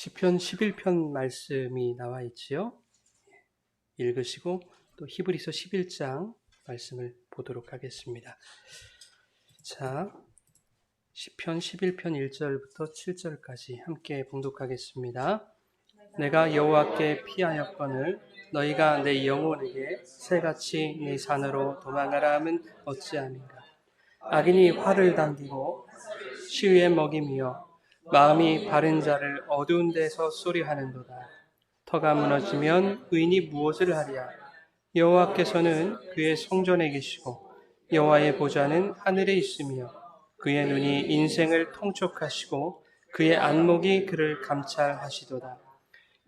시편 11편 말씀이 나와 있지요. 읽으시고 또 히브리서 11장 말씀을 보도록 하겠습니다. 자, 시편 11편 1절부터 7절까지 함께 봉독하겠습니다. 내가 여호와께 피하였거늘 너희가 내 영혼에게 새같이 네 산으로 도망하라 함은 어찌함인가. 악인이 활을 당기고 시위에 먹이며 마음이 바른 자를 어두운 데서 쏘리하는도다. 터가 무너지면 의인이 무엇을 하랴. 여호와께서는 그의 성전에 계시고 여호와의 보좌는 하늘에 있으며 그의 눈이 인생을 통촉하시고 그의 안목이 그를 감찰하시도다.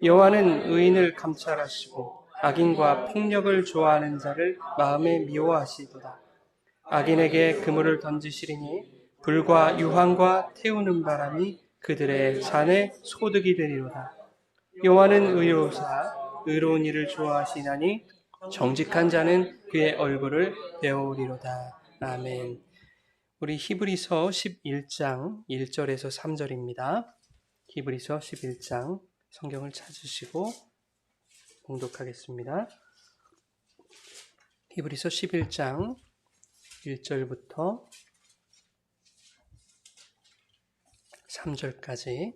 여호와는 의인을 감찰하시고 악인과 폭력을 좋아하는 자를 마음에 미워하시도다. 악인에게 그물을 던지시리니 불과 유황과 태우는 바람이 그들의 산에 소득이 되리로다. 여호와는 의로우사 의로운 일을 좋아하시나니 정직한 자는 그의 얼굴을 배우리로다. 아멘. 우리 히브리서 11장 1절에서 3절입니다. 히브리서 11장 성경을 찾으시고 봉독하겠습니다. 히브리서 11장 1절부터 3절까지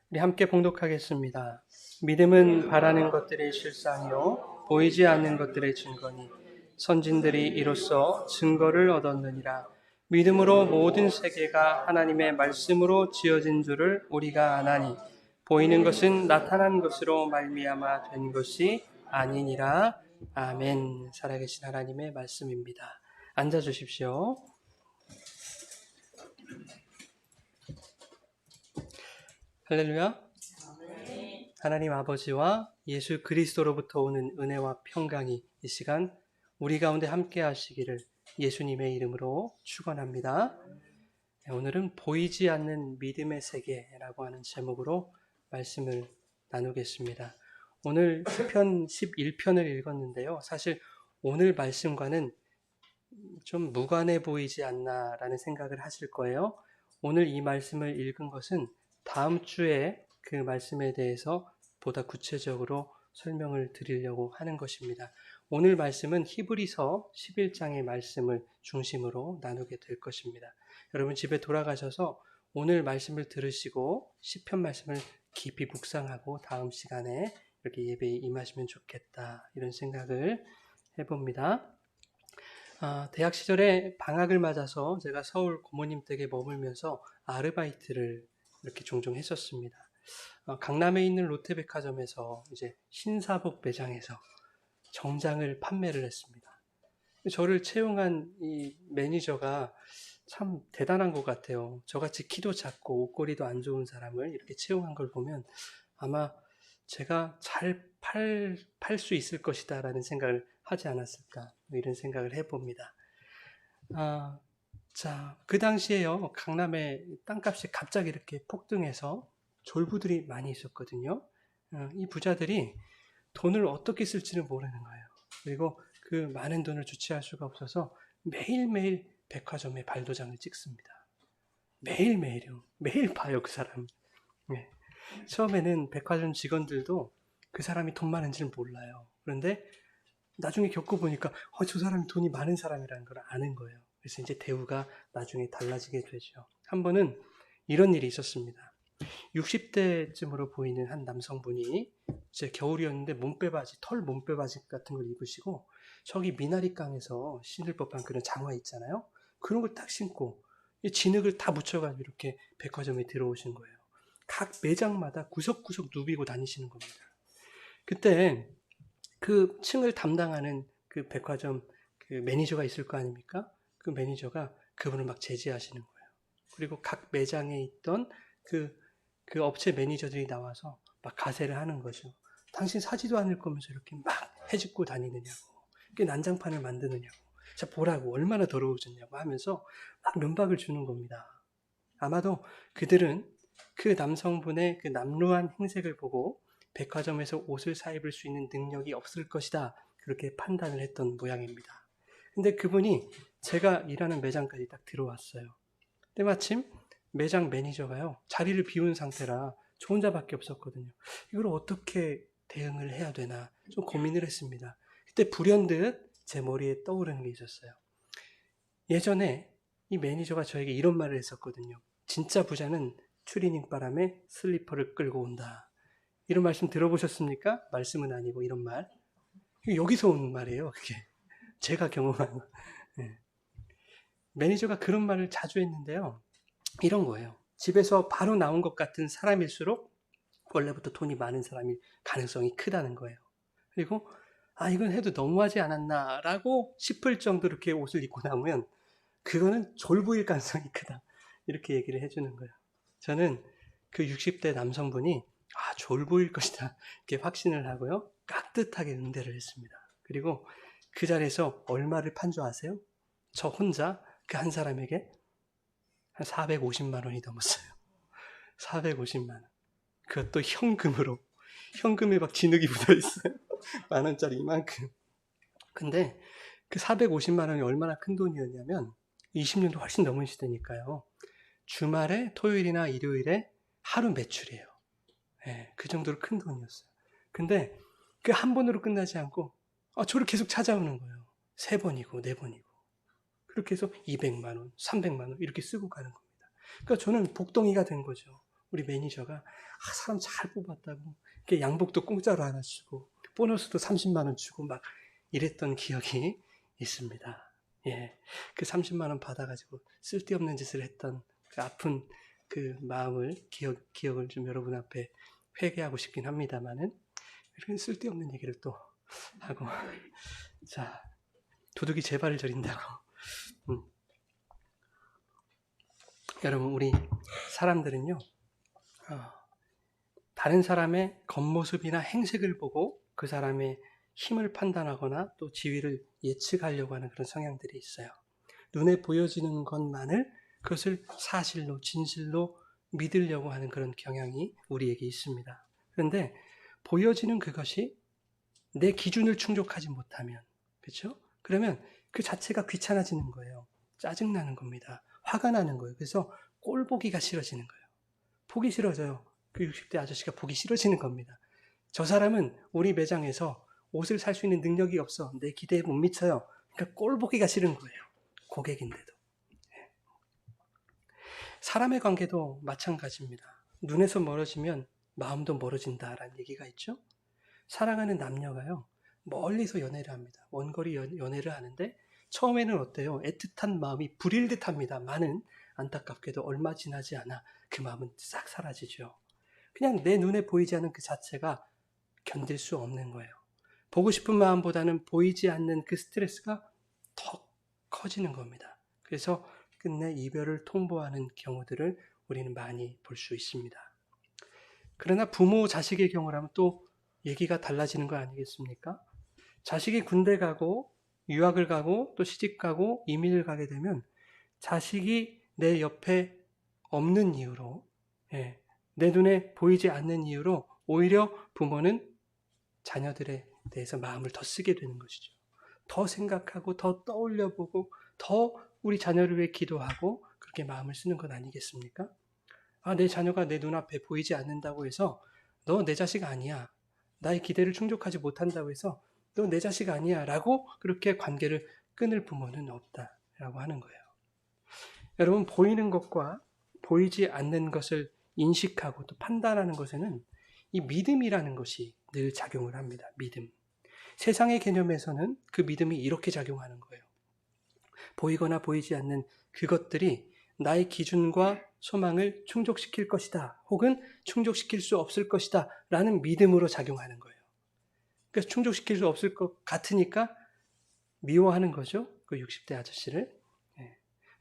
우리 함께 봉독하겠습니다. 믿음은 바라는 것들의 실상이요 보이지 않는 것들의 증거니 선진들이 이로써 증거를 얻었느니라. 믿음으로 모든 세계가 하나님의 말씀으로 지어진 줄을 우리가 아나니 보이는 것은 나타난 것으로 말미암아 된 것이 아니니라. 아멘. 살아계신 하나님의 말씀입니다. 앉아 주십시오. 할렐루야. 하나님 아버지와 예수 그리스도로부터 오는 은혜와 평강이 이 시간 우리 가운데 함께 하시기를 예수님의 이름으로 축원합니다. 오늘은 보이지 않는 믿음의 세계라고 하는 제목으로 말씀을 나누겠습니다. 오늘 시편 11편을 읽었는데요. 사실 오늘 말씀과는 좀 무관해 보이지 않나라는 생각을 하실 거예요. 오늘 이 말씀을 읽은 것은 다음 주에 그 말씀에 대해서 보다 구체적으로 설명을 드리려고 하는 것입니다. 오늘 말씀은 히브리서 11장의 말씀을 중심으로 나누게 될 것입니다. 여러분 집에 돌아가셔서 오늘 말씀을 들으시고 시편 말씀을 깊이 묵상하고 다음 시간에 이렇게 예배에 임하시면 좋겠다 이런 생각을 해봅니다. 대학 시절에 방학을 맞아서 제가 서울 고모님 댁에 머물면서 아르바이트를 이렇게 종종 했었습니다. 강남에 있는 롯데백화점에서 이제 신사복 매장에서 정장을 판매를 했습니다. 저를 채용한 이 매니저가 참 대단한 것 같아요. 저같이 키도 작고 옷걸이도 안 좋은 사람을 이렇게 채용한 걸 보면 아마 제가 잘 팔 수 있을 것이다 라는 생각을 하지 않았을까 이런 생각을 해봅니다. 자, 그 당시에요 강남에 땅값이 갑자기 이렇게 폭등해서 졸부들이 많이 있었거든요. 이 부자들이 돈을 어떻게 쓸지를 모르는 거예요. 그리고 그 많은 돈을 주체할 수가 없어서 매일매일 백화점에 발도장을 찍습니다. 매일매일요. 매일 봐요 그 사람. 네. 처음에는 백화점 직원들도 그 사람이 돈 많은지를 몰라요. 그런데 나중에 겪어보니까 저 사람이 돈이 많은 사람이라는 걸 아는 거예요. 그래서 이제 대우가 나중에 달라지게 되죠. 한 번은 이런 일이 있었습니다. 60대쯤으로 보이는 한 남성분이 이제 겨울이었는데 털 몸빼바지 같은 걸 입으시고 저기 미나리깡에서 신을 법한 그런 장화 있잖아요. 그런 걸 딱 신고 진흙을 다 묻혀가지고 이렇게 백화점에 들어오신 거예요. 각 매장마다 구석구석 누비고 다니시는 겁니다. 그때 그 층을 담당하는 그 백화점 그 매니저가 있을 거 아닙니까? 그 매니저가 그분을 막 제지하시는 거예요. 그리고 각 매장에 있던 그 업체 매니저들이 나와서 막 가세를 하는 거죠. 당신 사지도 않을 거면서 이렇게 막 해집고 다니느냐고. 이렇게 난장판을 만드느냐고. 자, 보라고. 얼마나 더러워졌냐고 하면서 막 면박을 주는 겁니다. 아마도 그들은 그 남성분의 그 남루한 행색을 보고 백화점에서 옷을 사입을 수 있는 능력이 없을 것이다. 그렇게 판단을 했던 모양입니다. 근데 그분이 제가 일하는 매장까지 딱 들어왔어요. 때마침 매장 매니저가요, 자리를 비운 상태라 저 혼자밖에 없었거든요. 이걸 어떻게 대응을 해야 되나 좀 고민을 했습니다. 그때 불현듯 제 머리에 떠오르는 게 있었어요. 예전에 이 매니저가 저에게 이런 말을 했었거든요. 진짜 부자는 추리닝 바람에 슬리퍼를 끌고 온다. 이런 말씀 들어보셨습니까? 말씀은 아니고 이런 말. 여기서 온 말이에요. 그게 제가 경험한. 네. 매니저가 그런 말을 자주 했는데요. 이런 거예요. 집에서 바로 나온 것 같은 사람일수록 원래부터 돈이 많은 사람일 가능성이 크다는 거예요. 그리고 이건 해도 너무하지 않았나라고 싶을 정도로 이렇게 옷을 입고 나오면 그거는 졸부일 가능성이 크다. 이렇게 얘기를 해주는 거예요. 저는 그 60대 남성분이 졸부일 것이다. 이렇게 확신을 하고요. 깍듯하게 응대를 했습니다. 그리고 그 자리에서 얼마를 판 줄 아세요? 저 혼자 그 한 사람에게 한 450만 원이 넘었어요. 450만 원. 그것도 현금으로. 현금에 막 진흙이 묻어 있어요. 만 원짜리 이만큼. 근데 그 450만 원이 얼마나 큰 돈이었냐면 20년도 훨씬 넘은 시대니까요. 주말에 토요일이나 일요일에 하루 매출이에요. 네, 그 정도로 큰 돈이었어요. 근데 그 한 번으로 끝나지 않고 저를 계속 찾아오는 거예요. 3번이고 4번이고. 그렇게 해서 200만 원, 300만 원 이렇게 쓰고 가는 겁니다. 그러니까 저는 복덩이가 된 거죠. 우리 매니저가 사람 잘 뽑았다고 이렇게 양복도 공짜로 하나 주고 보너스도 30만 원 주고 막 이랬던 기억이 있습니다. 예, 그 30만 원 받아가지고 쓸데없는 짓을 했던 그 아픈 그 마음을 기억을 좀 여러분 앞에 회개하고 싶긴 합니다만은 이렇게 쓸데없는 얘기를 또 하고 자 도둑이 제 발을 저린다고. 여러분 우리 사람들은요 다른 사람의 겉모습이나 행색을 보고 그 사람의 힘을 판단하거나 또 지위를 예측하려고 하는 그런 성향들이 있어요. 눈에 보여지는 것만을 그것을 사실로 진실로 믿으려고 하는 그런 경향이 우리에게 있습니다. 그런데 보여지는 그것이 내 기준을 충족하지 못하면 그렇죠? 그러면 그 자체가 귀찮아지는 거예요. 짜증나는 겁니다. 화가 나는 거예요. 그래서 꼴 보기가 싫어지는 거예요. 보기 싫어져요. 그 60대 아저씨가 보기 싫어지는 겁니다. 저 사람은 우리 매장에서 옷을 살 수 있는 능력이 없어. 내 기대에 못 미쳐요. 그러니까 꼴 보기가 싫은 거예요. 고객인데도. 사람의 관계도 마찬가지입니다. 눈에서 멀어지면 마음도 멀어진다라는 얘기가 있죠. 사랑하는 남녀가요. 멀리서 연애를 합니다. 원거리 연애를 하는데 처음에는 어때요? 애틋한 마음이 불일 듯합니다만은 안타깝게도 얼마 지나지 않아 그 마음은 싹 사라지죠. 그냥 내 눈에 보이지 않는 그 자체가 견딜 수 없는 거예요. 보고 싶은 마음보다는 보이지 않는 그 스트레스가 더 커지는 겁니다. 그래서 끝내 이별을 통보하는 경우들을 우리는 많이 볼 수 있습니다. 그러나 부모 자식의 경우라면 또 얘기가 달라지는 거 아니겠습니까? 자식이 군대 가고 유학을 가고 또 시집 가고 이민을 가게 되면 자식이 내 옆에 없는 이유로 내 눈에 보이지 않는 이유로 오히려 부모는 자녀들에 대해서 마음을 더 쓰게 되는 것이죠. 더 생각하고 더 떠올려보고 더 우리 자녀를 위해 기도하고 그렇게 마음을 쓰는 것 아니겠습니까? 내 자녀가 내 눈앞에 보이지 않는다고 해서 너 내 자식 아니야. 나의 기대를 충족하지 못한다고 해서 너 내 자식 아니야 라고 그렇게 관계를 끊을 부모는 없다라고 하는 거예요. 여러분 보이는 것과 보이지 않는 것을 인식하고 또 판단하는 것에는 이 믿음이라는 것이 늘 작용을 합니다. 믿음. 세상의 개념에서는 그 믿음이 이렇게 작용하는 거예요. 보이거나 보이지 않는 그것들이 나의 기준과 소망을 충족시킬 것이다. 혹은 충족시킬 수 없을 것이다. 라는 믿음으로 작용하는 거예요. 그래서 충족시킬 수 없을 것 같으니까 미워하는 거죠. 그 60대 아저씨를.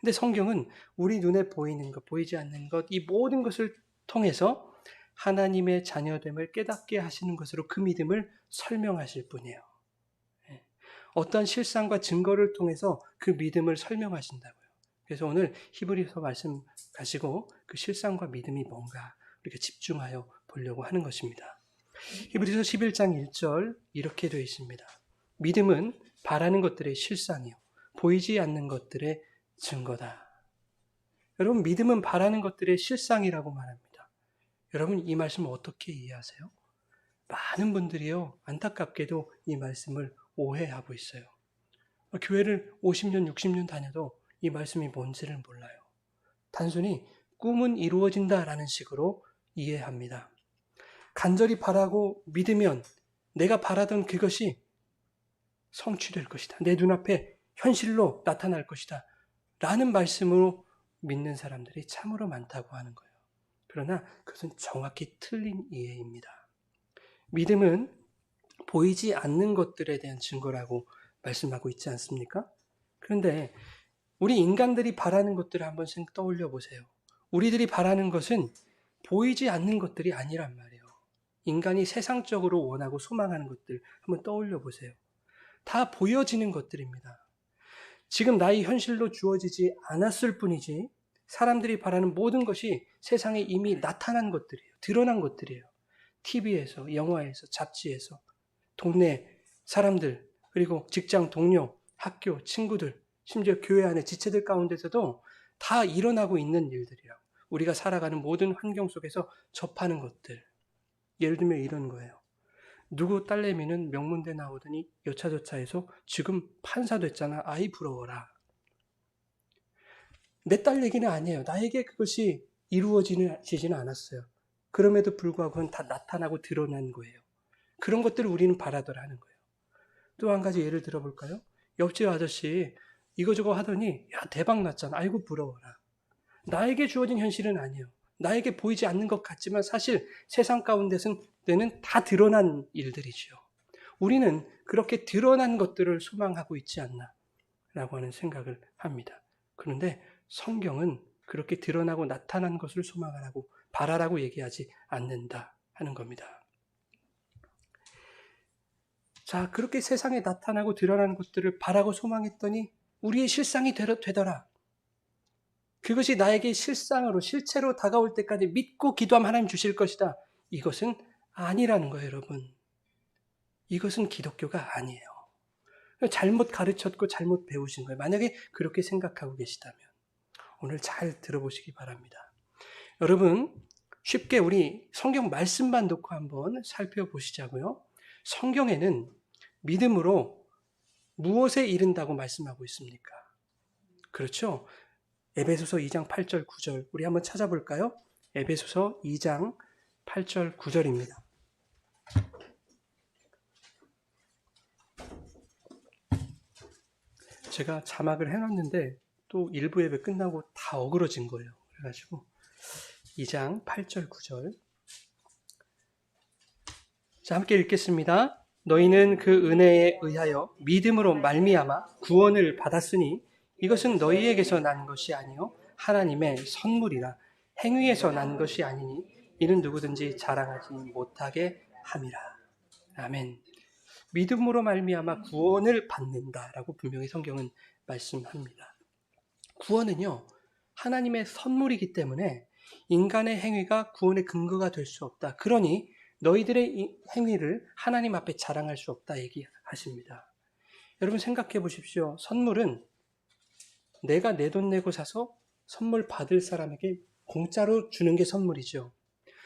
근데 성경은 우리 눈에 보이는 것, 보이지 않는 것, 이 모든 것을 통해서 하나님의 자녀됨을 깨닫게 하시는 것으로 그 믿음을 설명하실 분이에요. 어떠한 실상과 증거를 통해서 그 믿음을 설명하신다고요. 그래서 오늘 히브리서 말씀 가지고 그 실상과 믿음이 뭔가 우리가 집중하여 보려고 하는 것입니다. 히브리서 11장 1절 이렇게 되어 있습니다. 믿음은 바라는 것들의 실상이요 보이지 않는 것들의 증거다. 여러분, 믿음은 바라는 것들의 실상이라고 말합니다. 여러분, 이 말씀을 어떻게 이해하세요? 많은 분들이요, 안타깝게도 이 말씀을 오해하고 있어요. 교회를 50년, 60년 다녀도 이 말씀이 뭔지를 몰라요. 단순히 꿈은 이루어진다라는 식으로 이해합니다. 간절히 바라고 믿으면 내가 바라던 그것이 성취될 것이다. 내 눈앞에 현실로 나타날 것이다. 라는 말씀으로 믿는 사람들이 참으로 많다고 하는 거예요. 그러나 그것은 정확히 틀린 이해입니다. 믿음은 보이지 않는 것들에 대한 증거라고 말씀하고 있지 않습니까? 그런데 우리 인간들이 바라는 것들을 한번 떠올려 보세요. 우리들이 바라는 것은 보이지 않는 것들이 아니란 말이에요. 인간이 세상적으로 원하고 소망하는 것들 한번 떠올려 보세요. 다 보여지는 것들입니다. 지금 나의 현실로 주어지지 않았을 뿐이지 사람들이 바라는 모든 것이 세상에 이미 나타난 것들이에요. 드러난 것들이에요. TV에서, 영화에서, 잡지에서, 동네 사람들, 그리고 직장 동료, 학교, 친구들, 심지어 교회 안에 지체들 가운데서도 다 일어나고 있는 일들이라고. 우리가 살아가는 모든 환경 속에서 접하는 것들. 예를 들면 이런 거예요. 누구 딸내미는 명문대 나오더니 여차저차해서 지금 판사 됐잖아. 아이 부러워라. 내 딸 얘기는 아니에요. 나에게 그것이 이루어지지는 않았어요. 그럼에도 불구하고 그건 다 나타나고 드러난 거예요. 그런 것들을 우리는 바라더라는 거예요. 또 한 가지 예를 들어볼까요? 옆집 아저씨 이거저거 하더니 야 대박 났잖아. 아이고 부러워라. 나에게 주어진 현실은 아니에요. 나에게 보이지 않는 것 같지만 사실 세상 가운데서는 다 드러난 일들이지요. 우리는 그렇게 드러난 것들을 소망하고 있지 않나 라고 하는 생각을 합니다. 그런데 성경은 그렇게 드러나고 나타난 것을 소망하라고 바라라고 얘기하지 않는다 하는 겁니다. 자, 그렇게 세상에 나타나고 드러나는 것들을 바라고 소망했더니 우리의 실상이 되더라. 그것이 나에게 실상으로 실체로 다가올 때까지 믿고 기도하면 하나님 주실 것이다. 이것은 아니라는 거예요, 여러분. 이것은 기독교가 아니에요. 잘못 가르쳤고 잘못 배우신 거예요. 만약에 그렇게 생각하고 계시다면 오늘 잘 들어보시기 바랍니다. 여러분, 쉽게 우리 성경 말씀만 놓고 한번 살펴보시자고요. 성경에는 믿음으로 무엇에 이른다고 말씀하고 있습니까? 그렇죠? 에베소서 2장 8절 9절 우리 한번 찾아볼까요? 에베소서 2장 8절 9절입니다. 제가 자막을 해놨는데 또 일부 예배 끝나고 다 어그러진 거예요. 그래가지고 2장 8절 9절 자, 함께 읽겠습니다. 너희는 그 은혜에 의하여 믿음으로 말미암아 구원을 받았으니 이것은 너희에게서 난 것이 아니요 하나님의 선물이라. 행위에서 난 것이 아니니 이는 누구든지 자랑하지 못하게 함이라. 아멘. 믿음으로 말미암아 구원을 받는다라고 분명히 성경은 말씀합니다. 구원은요, 하나님의 선물이기 때문에 인간의 행위가 구원의 근거가 될 수 없다. 그러니 너희들의 행위를 하나님 앞에 자랑할 수 없다 얘기하십니다. 여러분 생각해 보십시오. 선물은 내가 내 돈 내고 사서 선물 받을 사람에게 공짜로 주는 게 선물이죠.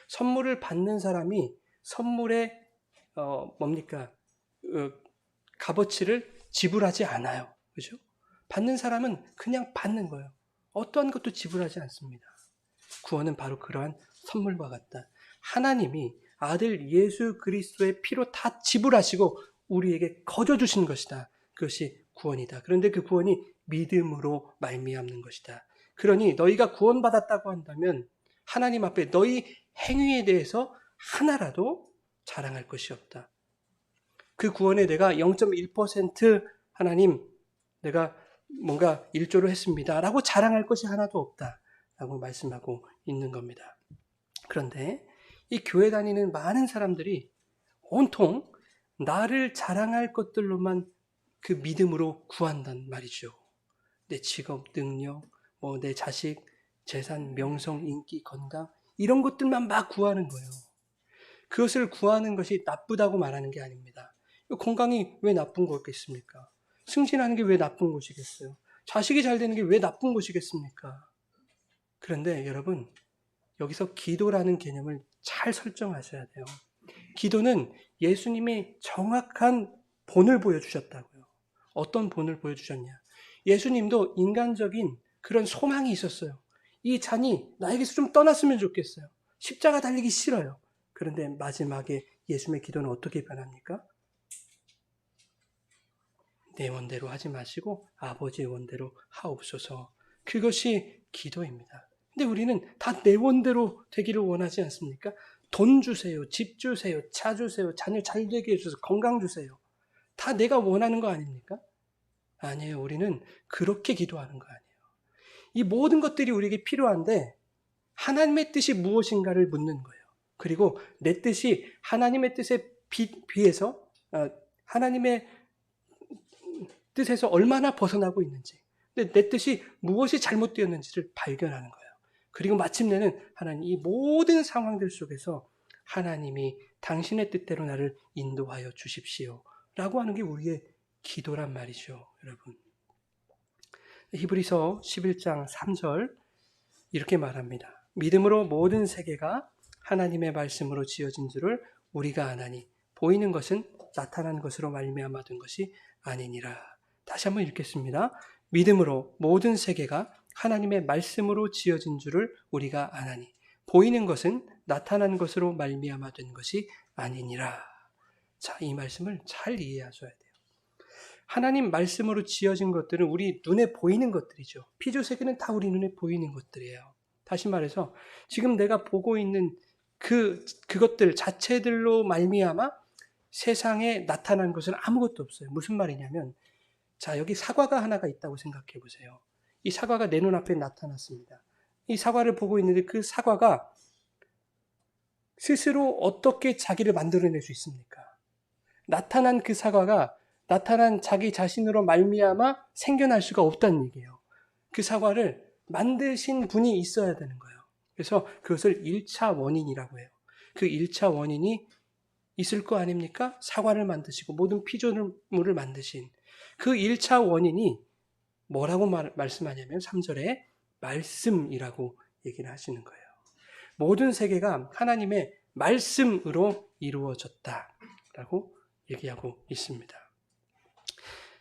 선물을 받는 사람이 선물의 값어치를 지불하지 않아요. 그죠? 받는 사람은 그냥 받는 거예요. 어떠한 것도 지불하지 않습니다. 구원은 바로 그러한 선물과 같다. 하나님이 아들 예수 그리스도의 피로 다 지불하시고 우리에게 거저 주신 것이다. 그것이 구원이다. 그런데 그 구원이 믿음으로 말미암는 것이다. 그러니 너희가 구원받았다고 한다면 하나님 앞에 너희 행위에 대해서 하나라도 자랑할 것이 없다. 그 구원에 내가 0.1% 하나님 내가 뭔가 일조를 했습니다. 라고 자랑할 것이 하나도 없다. 라고 말씀하고 있는 겁니다. 그런데 이 교회 다니는 많은 사람들이 온통 나를 자랑할 것들로만 그 믿음으로 구한단 말이죠. 내 직업, 능력, 내 자식, 재산, 명성, 인기, 건강 이런 것들만 막 구하는 거예요. 그것을 구하는 것이 나쁘다고 말하는 게 아닙니다. 건강이 왜 나쁜 거겠습니까? 승진하는 게 왜 나쁜 것이겠어요? 자식이 잘 되는 게 왜 나쁜 것이겠습니까? 그런데 여러분, 여기서 기도라는 개념을 잘 설정하셔야 돼요. 기도는 예수님이 정확한 본을 보여주셨다고요. 어떤 본을 보여주셨냐? 예수님도 인간적인 그런 소망이 있었어요. 이 잔이 나에게서 좀 떠났으면 좋겠어요. 십자가 달리기 싫어요. 그런데 마지막에 예수님의 기도는 어떻게 변합니까? 내 원대로 하지 마시고 아버지의 원대로 하옵소서. 그것이 기도입니다. 근데 우리는 다 내 원대로 되기를 원하지 않습니까? 돈 주세요, 집 주세요, 차 주세요, 자녀 잘 되게 해주세요, 건강 주세요. 다 내가 원하는 거 아닙니까? 아니에요. 우리는 그렇게 기도하는 거 아니에요. 이 모든 것들이 우리에게 필요한데 하나님의 뜻이 무엇인가를 묻는 거예요. 그리고 내 뜻이 하나님의 뜻에 비해서 하나님의 뜻에서 얼마나 벗어나고 있는지, 근데 내 뜻이 무엇이 잘못되었는지를 발견하는 거예요. 그리고 마침내는 하나님 이 모든 상황들 속에서 하나님이 당신의 뜻대로 나를 인도하여 주십시오 라고 하는 게 우리의 기도란 말이죠. 여러분, 히브리서 11장 3절 이렇게 말합니다. 믿음으로 모든 세계가 하나님의 말씀으로 지어진 줄을 우리가 아나니 보이는 것은 나타난 것으로 말미암아 된 것이 아니니라. 다시 한번 읽겠습니다. 믿음으로 모든 세계가 하나님의 말씀으로 지어진 줄을 우리가 아나니 보이는 것은 나타난 것으로 말미암아 된 것이 아니니라. 자, 이 말씀을 잘 이해하셔야 돼요. 하나님 말씀으로 지어진 것들은 우리 눈에 보이는 것들이죠. 피조세계는 다 우리 눈에 보이는 것들이에요. 다시 말해서 지금 내가 보고 있는 그것들 자체들로 말미암아 세상에 나타난 것은 아무것도 없어요. 무슨 말이냐면, 자, 여기 사과가 하나가 있다고 생각해 보세요. 이 사과가 내 눈앞에 나타났습니다. 이 사과를 보고 있는데 그 사과가 스스로 어떻게 자기를 만들어낼 수 있습니까? 나타난 그 사과가 나타난 자기 자신으로 말미암아 생겨날 수가 없다는 얘기예요. 그 사과를 만드신 분이 있어야 되는 거예요. 그래서 그것을 1차 원인이라고 해요. 그 1차 원인이 있을 거 아닙니까? 사과를 만드시고 모든 피조물을 만드신 그 1차 원인이 뭐라고 말씀하냐면 3절에 말씀이라고 얘기를 하시는 거예요. 모든 세계가 하나님의 말씀으로 이루어졌다라고 얘기하고 있습니다.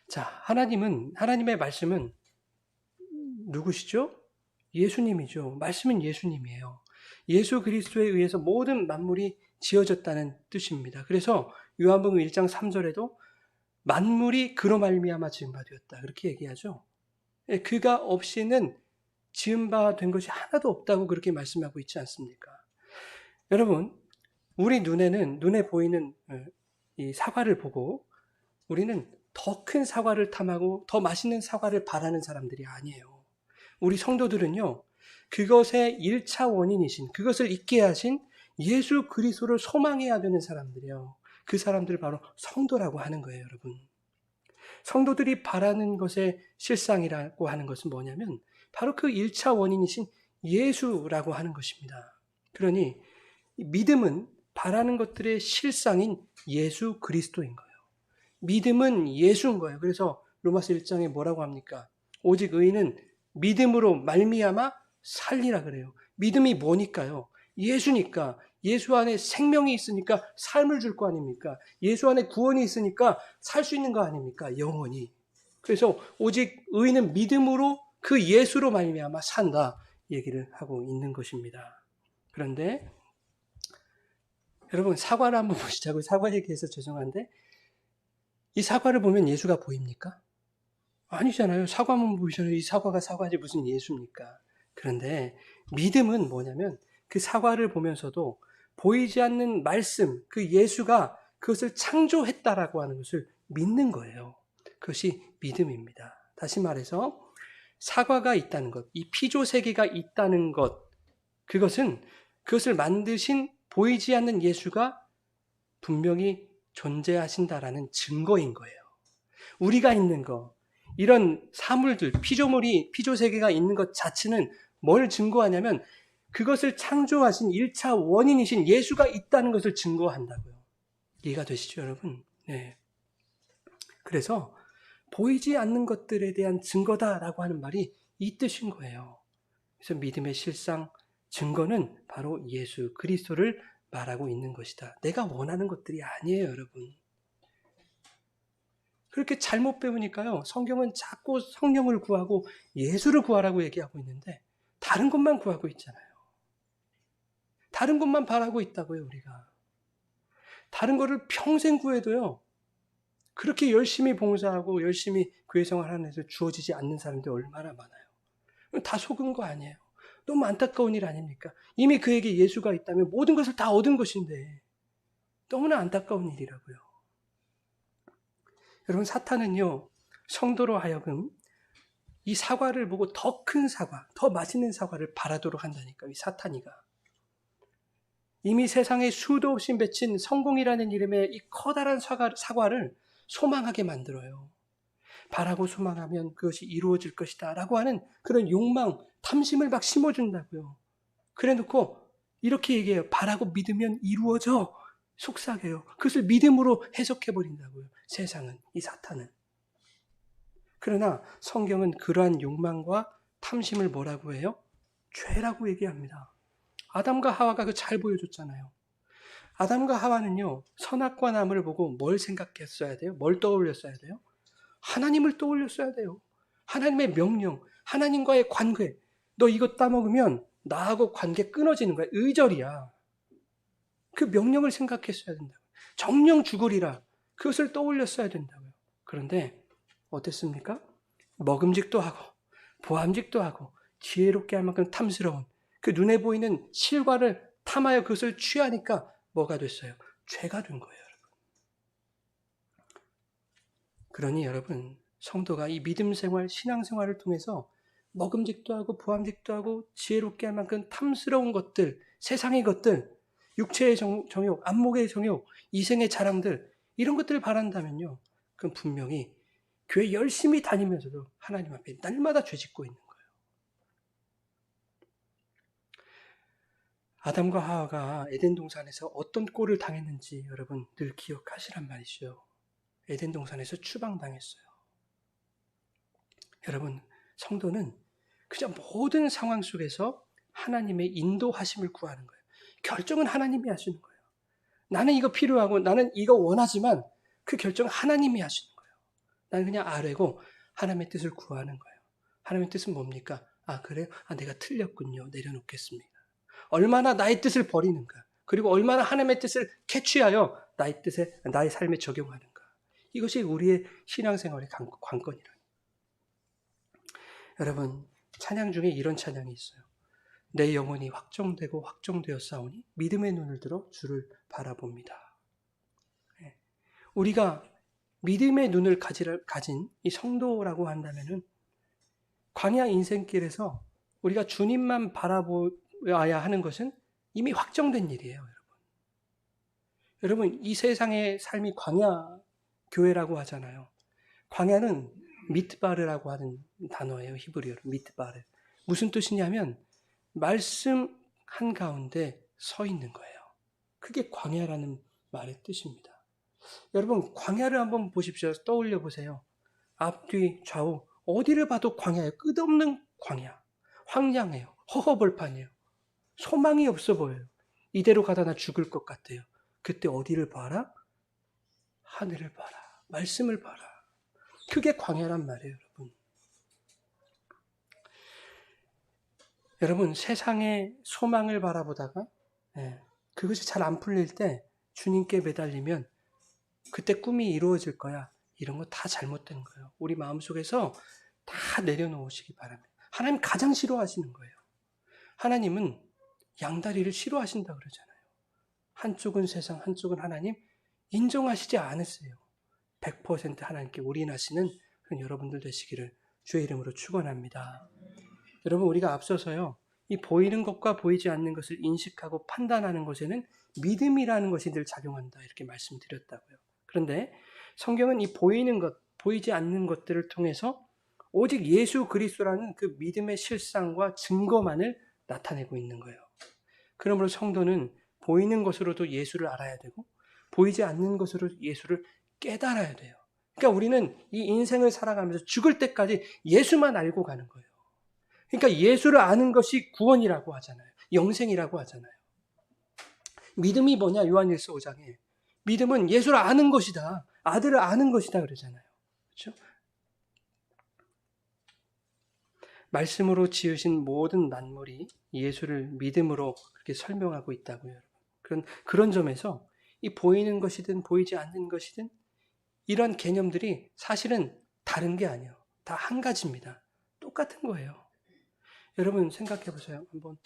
자, 하나님의 말씀은 누구시죠? 예수님이죠. 말씀은 예수님이에요. 예수 그리스도에 의해서 모든 만물이 지어졌다는 뜻입니다. 그래서 요한복음 1장 3절에도 만물이 그로 말미암아 지은 바 되었다. 그렇게 얘기하죠. 그가 없이는 지은 바 된 것이 하나도 없다고 그렇게 말씀하고 있지 않습니까? 여러분, 우리 눈에 보이는 이 사과를 보고 우리는 더 큰 사과를 탐하고 더 맛있는 사과를 바라는 사람들이 아니에요. 우리 성도들은요, 그것의 1차 원인이신, 그것을 있게 하신 예수 그리스도를 소망해야 되는 사람들이에요. 그 사람들을 바로 성도라고 하는 거예요, 여러분. 성도들이 바라는 것의 실상이라고 하는 것은 뭐냐면 바로 그 1차 원인이신 예수라고 하는 것입니다. 그러니 믿음은 바라는 것들의 실상인 예수 그리스도인 거예요. 믿음은 예수인 거예요. 그래서 로마서 1장에 뭐라고 합니까? 오직 의인은 믿음으로 말미암아 살리라 그래요. 믿음이 뭐니까요? 예수니까. 예수 안에 생명이 있으니까 삶을 줄 거 아닙니까? 예수 안에 구원이 있으니까 살 수 있는 거 아닙니까? 영원히. 그래서 오직 의인은 믿음으로 그 예수로 말미암아 산다 얘기를 하고 있는 것입니다. 그런데 여러분, 사과를 한번 보시자고요. 사과 얘기해서 죄송한데 이 사과를 보면 예수가 보입니까? 아니잖아요. 사과만 보시면 이 사과가 사과지 무슨 예수입니까? 그런데 믿음은 뭐냐면 그 사과를 보면서도 보이지 않는 말씀, 그 예수가 그것을 창조했다라고 하는 것을 믿는 거예요. 그것이 믿음입니다. 다시 말해서 사과가 있다는 것, 이 피조세계가 있다는 것, 그것을 만드신 보이지 않는 예수가 분명히 존재하신다라는 증거인 거예요. 우리가 있는 것, 이런 사물들, 피조세계가 있는 것 자체는 뭘 증거하냐면 그것을 창조하신 1차 원인이신 예수가 있다는 것을 증거한다고요. 이해가 되시죠, 여러분? 네. 그래서 보이지 않는 것들에 대한 증거다라고 하는 말이 이 뜻인 거예요. 그래서 믿음의 실상, 증거는 바로 예수 그리스도를 말하고 있는 것이다. 내가 원하는 것들이 아니에요, 여러분. 그렇게 잘못 배우니까요. 성경은 자꾸 성령을 구하고 예수를 구하라고 얘기하고 있는데 다른 것만 구하고 있잖아요. 다른 것만 바라고 있다고요, 우리가. 다른 거를 평생 구해도요. 그렇게 열심히 봉사하고 열심히 교회 생활하는 데서 주어지지 않는 사람들이 얼마나 많아요. 다 속은 거 아니에요. 너무 안타까운 일 아닙니까? 이미 그에게 예수가 있다면 모든 것을 다 얻은 것인데 너무나 안타까운 일이라고요. 여러분, 사탄은요, 성도로 하여금 이 사과를 보고 더 큰 사과, 더 맛있는 사과를 바라도록 한다니까요, 이 사탄이가. 이미 세상에 수도 없이 맺힌 성공이라는 이름의 이 커다란 사과를 소망하게 만들어요. 바라고 소망하면 그것이 이루어질 것이다 라고 하는 그런 욕망, 탐심을 막 심어준다고요. 그래 놓고 이렇게 얘기해요. 바라고 믿으면 이루어져. 속삭여요. 그것을 믿음으로 해석해버린다고요. 세상은, 이 사탄은. 그러나 성경은 그러한 욕망과 탐심을 뭐라고 해요? 죄라고 얘기합니다. 아담과 하와가 그 잘 보여줬잖아요. 아담과 하와는요, 선악과 나무를 보고 뭘 생각했어야 돼요? 뭘 떠올렸어야 돼요? 하나님을 떠올렸어야 돼요. 하나님의 명령, 하나님과의 관계. 너 이거 따먹으면 나하고 관계 끊어지는 거야. 의절이야. 그 명령을 생각했어야 된다고요. 정령 죽으리라. 그것을 떠올렸어야 된다고요. 그런데 어땠습니까? 먹음직도 하고 보암직도 하고 지혜롭게 할 만큼 탐스러운 그 눈에 보이는 실과를 탐하여 그것을 취하니까 뭐가 됐어요? 죄가 된 거예요. 그러니 여러분, 성도가 이 믿음 생활, 신앙 생활을 통해서 먹음직도 하고 보암직도 하고 지혜롭게 할 만큼 탐스러운 것들, 세상의 것들, 육체의 정욕, 안목의 정욕, 이생의 자랑들, 이런 것들을 바란다면요, 그건 분명히 교회 열심히 다니면서도 하나님 앞에 날마다 죄짓고 있는 거예요. 아담과 하와가 에덴 동산에서 어떤 꼴을 당했는지 여러분 늘 기억하시란 말이죠. 에덴 동산에서 추방당했어요. 여러분, 성도는 그저 모든 상황 속에서 하나님의 인도하심을 구하는 거예요. 결정은 하나님이 하시는 거예요. 나는 이거 필요하고 나는 이거 원하지만 그 결정은 하나님이 하시는 거예요. 나는 그냥 아뢰고 하나님의 뜻을 구하는 거예요. 하나님의 뜻은 뭡니까? 아, 그래요? 아, 내가 틀렸군요. 내려놓겠습니다. 얼마나 나의 뜻을 버리는가. 그리고 얼마나 하나님의 뜻을 캐치하여 나의 뜻에, 나의 삶에 적용하는가. 이것이 우리의 신앙생활의 관건이라니. 여러분, 찬양 중에 이런 찬양이 있어요. 내 영혼이 확정되고 확정되었사오니 믿음의 눈을 들어 주를 바라봅니다. 우리가 믿음의 눈을 가진 이 성도라고 한다면은 광야 인생길에서 우리가 주님만 바라보아야 하는 것은 이미 확정된 일이에요, 여러분. 여러분, 이 세상의 삶이 광야 교회라고 하잖아요. 광야는 미트바르라고 하는 단어예요. 히브리어로 미트바르. 무슨 뜻이냐면 말씀 한가운데 서 있는 거예요. 그게 광야라는 말의 뜻입니다. 여러분, 광야를 한번 보십시오. 떠올려 보세요. 앞뒤 좌우 어디를 봐도 광야예요. 끝없는 광야. 황량해요. 허허벌판이에요. 소망이 없어 보여요. 이대로 가다 나 죽을 것 같아요. 그때 어디를 봐라? 하늘을 봐라. 말씀을 봐라. 그게 광야란 말이에요, 여러분. 여러분, 세상의 소망을 바라보다가 그것이 잘 안 풀릴 때 주님께 매달리면 그때 꿈이 이루어질 거야. 이런 거 다 잘못된 거예요. 우리 마음속에서 다 내려놓으시기 바랍니다. 하나님 가장 싫어하시는 거예요. 하나님은 양다리를 싫어하신다 그러잖아요. 한쪽은 세상, 한쪽은 하나님 인정하시지 않으세요. 100% 하나님께 올인하시는 그런 여러분들 되시기를 주의 이름으로 축원합니다. 여러분, 우리가 앞서서요, 이 보이는 것과 보이지 않는 것을 인식하고 판단하는 것에는 믿음이라는 것이 늘 작용한다 이렇게 말씀드렸다고요. 그런데 성경은 이 보이는 것, 보이지 않는 것들을 통해서 오직 예수 그리스도라는 그 믿음의 실상과 증거만을 나타내고 있는 거예요. 그러므로 성도는 보이는 것으로도 예수를 알아야 되고 보이지 않는 것으로 예수를 깨달아야 돼요. 그러니까 우리는 이 인생을 살아가면서 죽을 때까지 예수만 알고 가는 거예요. 그러니까 예수를 아는 것이 구원이라고 하잖아요. 영생이라고 하잖아요. 믿음이 뭐냐? 요한일서 5장에. 믿음은 예수를 아는 것이다. 아들을 아는 것이다 그러잖아요. 그렇죠? 말씀으로 지으신 모든 만물이 예수를 믿음으로 그렇게 설명하고 있다고요, 여러분. 그런 점에서 이 보이는 것이든 보이지 않는 것이든 이런 개념들이 사실은 다른 게 아니에요. 다 한 가지입니다. 똑같은 거예요. 여러분 생각해 보세요. 한번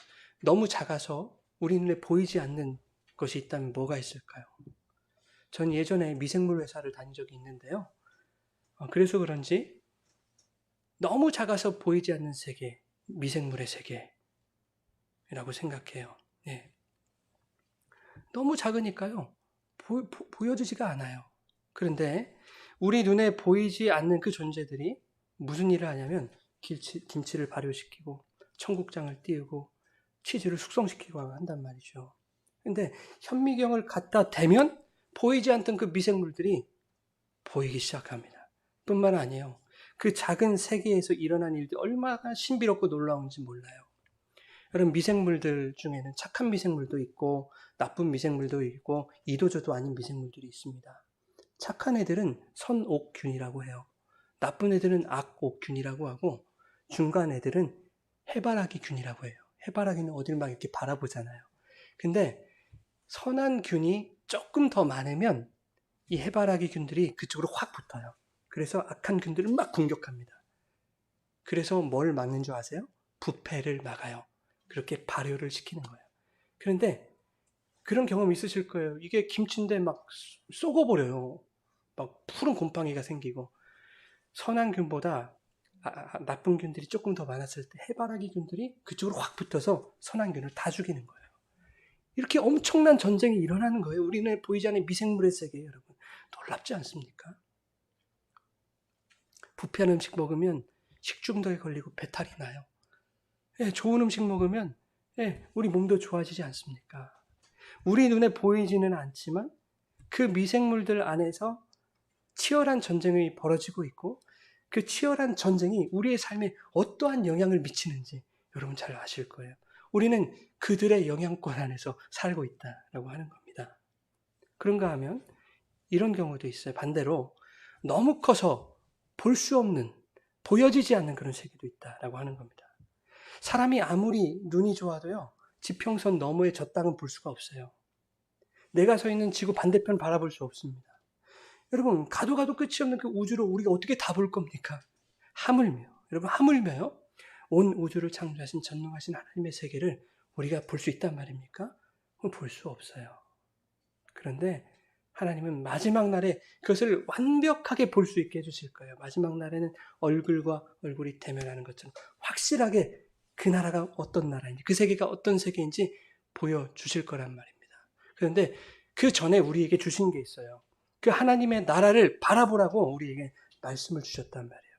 너무 작아서 우리 눈에 보이지 않는 것이 있다면 뭐가 있을까요? 전 예전에 미생물 회사를 다닌 적이 있는데요. 그래서 그런지 너무 작아서 보이지 않는 세계, 미생물의 세계라고 생각해요. 네. 너무 작으니까요. 보여지지가 않아요. 그런데 우리 눈에 보이지 않는 그 존재들이 무슨 일을 하냐면 김치를 발효시키고 청국장을 띄우고 치즈를 숙성시키고 한단 말이죠. 근데 현미경을 갖다 대면 보이지 않던 그 미생물들이 보이기 시작합니다. 뿐만 아니에요. 그 작은 세계에서 일어난 일들이 얼마나 신비롭고 놀라운지 몰라요. 여러분 미생물들 중에는 착한 미생물도 있고 나쁜 미생물도 있고 이도저도 아닌 미생물들이 있습니다. 착한 애들은 선옥균이라고 해요. 나쁜 애들은 악옥균이라고 하고 중간 애들은 해바라기균이라고 해요. 해바라기는 어딜 막 이렇게 바라보잖아요. 근데 선한 균이 조금 더 많으면 이 해바라기 균들이 그쪽으로 확 붙어요. 그래서 악한 균들을 막 공격합니다. 그래서 뭘 막는 줄 아세요? 부패를 막아요. 그렇게 발효를 시키는 거예요. 그런데 그런 경험 있으실 거예요. 이게 김치인데 막 썩어버려요. 막 푸른 곰팡이가 생기고 선한 균보다 나쁜 균들이 조금 더 많았을 때 해바라기 균들이 그쪽으로 확 붙어서 선한 균을 다 죽이는 거예요. 이렇게 엄청난 전쟁이 일어나는 거예요. 우리는 보이지 않는 미생물의 세계에 여러분. 놀랍지 않습니까? 부패한 음식 먹으면 식중독에 걸리고 배탈이 나요. 예, 좋은 음식 먹으면 우리 몸도 좋아지지 않습니까? 우리 눈에 보이지는 않지만 그 미생물들 안에서 치열한 전쟁이 벌어지고 있고 그 치열한 전쟁이 우리의 삶에 어떠한 영향을 미치는지 여러분 잘 아실 거예요. 우리는 그들의 영향권 안에서 살고 있다라고 하는 겁니다. 그런가 하면 이런 경우도 있어요. 반대로 너무 커서 볼 수 없는, 보여지지 않는 그런 세계도 있다라고 하는 겁니다. 사람이 아무리 눈이 좋아도요, 지평선 너머의 저 땅은 볼 수가 없어요. 내가 서 있는 지구 반대편 바라볼 수 없습니다. 여러분, 가도 끝이 없는 그 우주를 우리가 어떻게 다 볼 겁니까? 하물며, 여러분, 하물며요, 온 우주를 창조하신 전능하신 하나님의 세계를 우리가 볼 수 있단 말입니까? 볼 수 없어요. 그런데 하나님은 마지막 날에 그것을 완벽하게 볼 수 있게 해주실 거예요. 마지막 날에는 얼굴과 얼굴이 대면하는 것처럼 확실하게 그 나라가 어떤 나라인지, 그 세계가 어떤 세계인지 보여주실 거란 말입니다. 그런데 그 전에 우리에게 주신 게 있어요. 그 하나님의 나라를 바라보라고 우리에게 말씀을 주셨단 말이에요.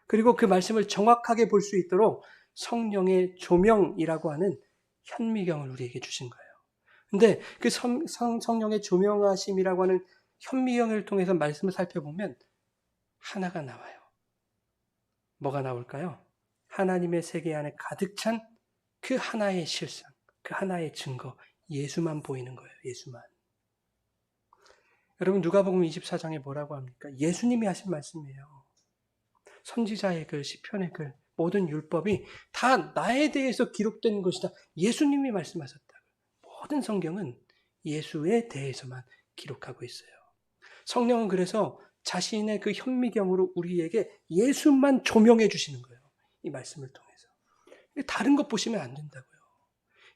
그리고 그 말씀을 정확하게 볼 수 있도록 성령의 조명이라고 하는 현미경을 우리에게 주신 거예요. 근데 그 성령의 조명하심이라고 하는 현미경을 통해서 말씀을 살펴보면 하나가 나와요. 뭐가 나올까요? 하나님의 세계 안에 가득 찬 그 하나의 실상, 그 하나의 증거, 예수만 보이는 거예요. 예수만. 여러분 누가복음 24장에 뭐라고 합니까? 예수님이 하신 말씀이에요. 선지자의 글, 시편의 글, 모든 율법이 다 나에 대해서 기록된 것이다. 예수님이 말씀하셨다. 모든 성경은 예수에 대해서만 기록하고 있어요. 성령은 그래서 자신의 그 현미경으로 우리에게 예수만 조명해 주시는 거예요. 이 말씀을 통해서. 다른 것 보시면 안 된다고요.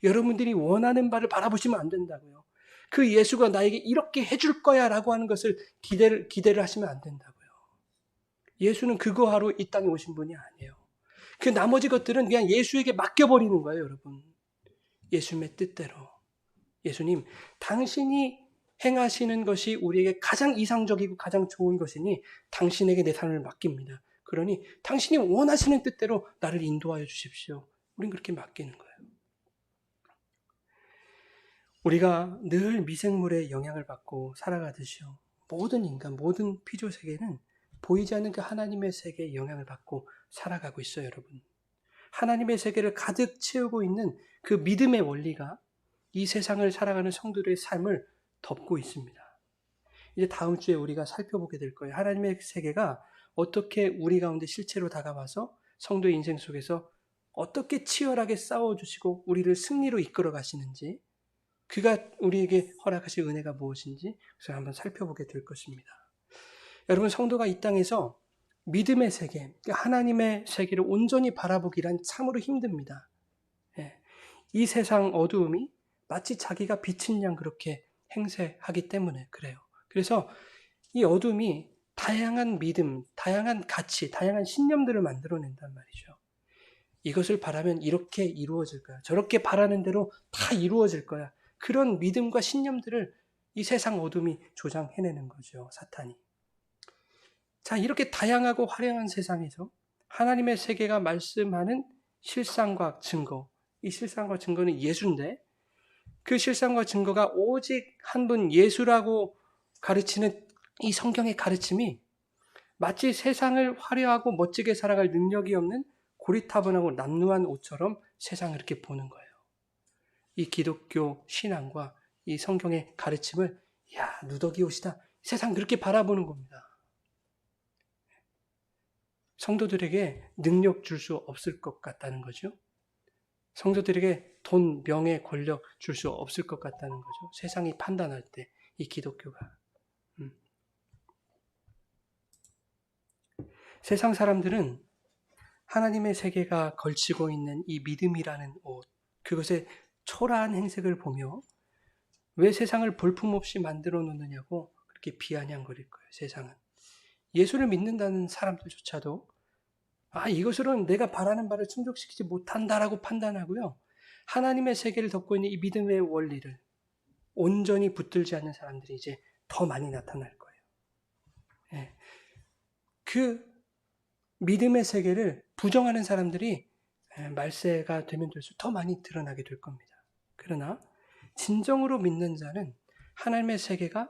여러분들이 원하는 바를 바라보시면 안 된다고요. 그 예수가 나에게 이렇게 해줄 거야 라고 하는 것을 기대를 하시면 안 된다고요. 예수는 그거 하러 이 땅에 오신 분이 아니에요. 그 나머지 것들은 그냥 예수에게 맡겨버리는 거예요, 여러분. 예수님의 뜻대로. 예수님, 당신이 행하시는 것이 우리에게 가장 이상적이고 가장 좋은 것이니 당신에게 내 삶을 맡깁니다. 그러니 당신이 원하시는 뜻대로 나를 인도하여 주십시오. 우린 그렇게 맡기는 거예요. 우리가 늘 미생물의 영향을 받고 살아가듯이요. 모든 인간, 모든 피조 세계는 보이지 않는 그 하나님의 세계에 영향을 받고 살아가고 있어요, 여러분. 하나님의 세계를 가득 채우고 있는 그 믿음의 원리가 이 세상을 살아가는 성도들의 삶을 덮고 있습니다. 이제 다음 주에 우리가 살펴보게 될 거예요. 하나님의 세계가 어떻게 우리 가운데 실체로 다가와서 성도의 인생 속에서 어떻게 치열하게 싸워주시고 우리를 승리로 이끌어 가시는지, 그가 우리에게 허락하신 은혜가 무엇인지 그래서 한번 살펴보게 될 것입니다. 여러분, 성도가 이 땅에서 믿음의 세계, 하나님의 세계를 온전히 바라보기란 참으로 힘듭니다. 이 세상 어두움이 마치 자기가 빛인 양 그렇게 행세하기 때문에 그래요. 그래서 이 어둠이 다양한 믿음, 다양한 가치, 다양한 신념들을 만들어낸단 말이죠. 이것을 바라면 이렇게 이루어질 거야. 저렇게 바라는 대로 다 이루어질 거야. 그런 믿음과 신념들을 이 세상 어둠이 조장해내는 거죠, 사탄이. 자, 이렇게 다양하고 화려한 세상에서 하나님의 세계가 말씀하는 실상과 증거, 이 실상과 증거는 예수인데, 그 실상과 증거가 오직 한 분 예수라고 가르치는 이 성경의 가르침이 마치 세상을 화려하고 멋지게 살아갈 능력이 없는 고리타분하고 남루한 옷처럼 세상을 이렇게 보는 거예요. 이 기독교 신앙과 이 성경의 가르침을 누더기 옷이다, 세상 그렇게 바라보는 겁니다. 성도들에게 능력 줄 수 없을 것 같다는 거죠. 성도들에게 돈, 명예, 권력 줄 수 없을 것 같다는 거죠. 세상이 판단할 때 이 기독교가. 세상 사람들은 하나님의 세계가 걸치고 있는 이 믿음이라는 옷, 그것의 초라한 행색을 보며 왜 세상을 볼품없이 만들어 놓느냐고 그렇게 비아냥거릴 거예요. 세상은. 예수를 믿는다는 사람들조차도 이것으로는 내가 바라는 바를 충족시키지 못한다라고 판단하고요. 하나님의 세계를 덮고 있는 이 믿음의 원리를 온전히 붙들지 않는 사람들이 이제 더 많이 나타날 거예요. 그 믿음의 세계를 부정하는 사람들이 말세가 되면 될수록 더 많이 드러나게 될 겁니다. 그러나 진정으로 믿는 자는 하나님의 세계가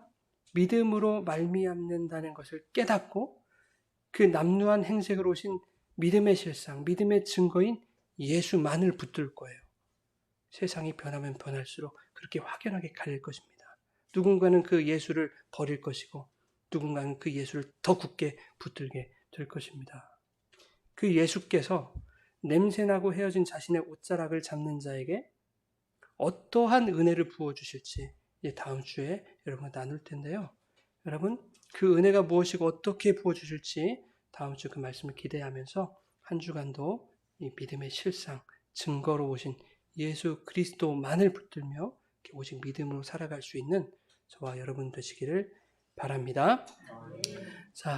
믿음으로 말미암는다는 것을 깨닫고 그 남루한 행색으로 오신 믿음의 실상, 믿음의 증거인 예수만을 붙들 거예요. 세상이 변하면 변할수록 그렇게 확연하게 갈릴 것입니다. 누군가는 그 예수를 버릴 것이고 누군가는 그 예수를 더 굳게 붙들게 될 것입니다. 그 예수께서 냄새나고 헤어진 자신의 옷자락을 잡는 자에게 어떠한 은혜를 부어주실지 이제 다음 주에 여러분과 나눌 텐데요. 여러분, 그 은혜가 무엇이고 어떻게 부어주실지 다음 주 그 말씀을 기대하면서 한 주간도 이 믿음의 실상, 증거로 오신 예수 그리스도만을 붙들며 오직 믿음으로 살아갈 수 있는 저와 여러분 되시기를 바랍니다. 자.